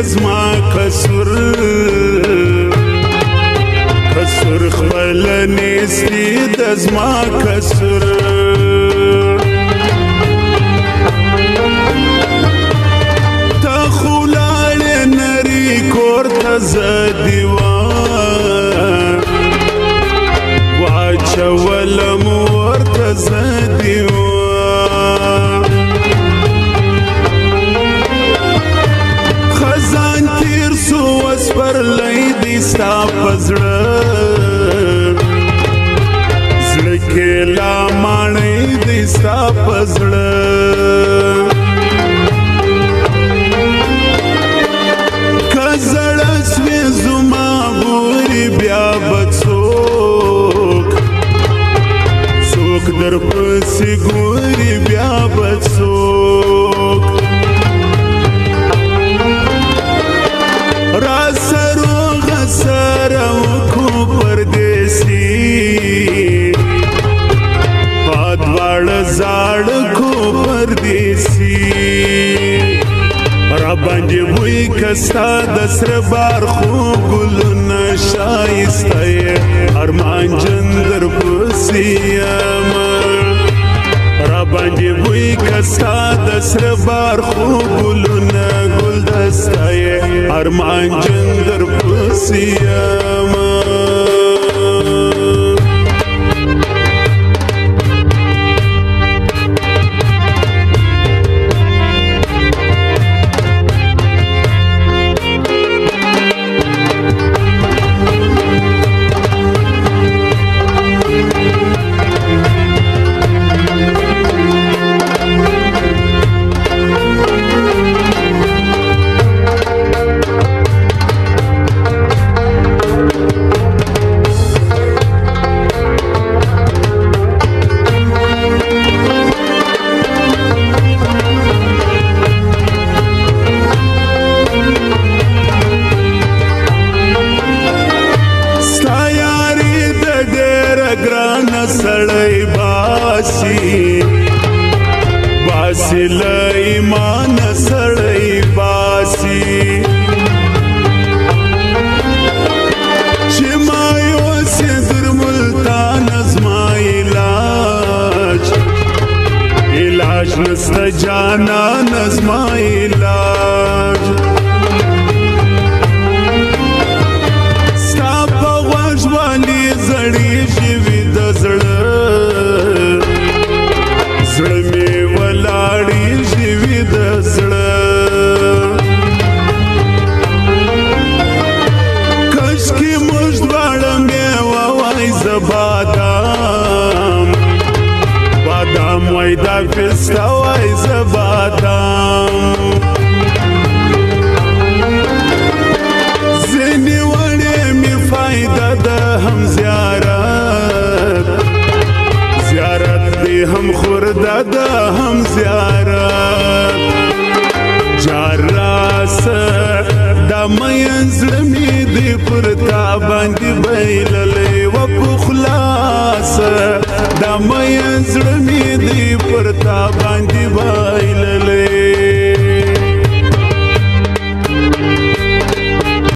دزما کسور کسور خپل نیستی دزما کسور تا خولال نری کور تزدیوان واچولم ورته زدیوان خزان تیر سو وسپرلی دی ستا په زړه زړه کې لا ماڼۍ دی ستا په زړه که زړه سوې زما ګورې بیا به څوک در پسې ګورې بیا به څوک راسره سره وکړو پردیسي په دواړه زاړه کو پردیسي راباندې بوی که ستا د سره بار خو ګلونه ښایسته یې ارمان جن در پسې یمه راباندې بوی که ستا د سره بار خو ګلونه ګلدسته یې ارمان جن در پسې یمه سړی باسي له ایمان سړی باسي چې ما یوسې در ملتان زما علاج نسته جانان زما علاج ستا په غوږ باندې زړې ژوي د زړه زړه مې ولاړې ژوي د زړه کاشکې موږ دواړه میوه وای زه بادام وای دا پسته وای زه بادام ځینې وړې مې فایده ده هم زیارت دی هم خورده ده هم زیارت جار راسه دا مین زړه مې دی پر تا باندې بایللی و په خلاصه دا مین زړه مې دی پر تا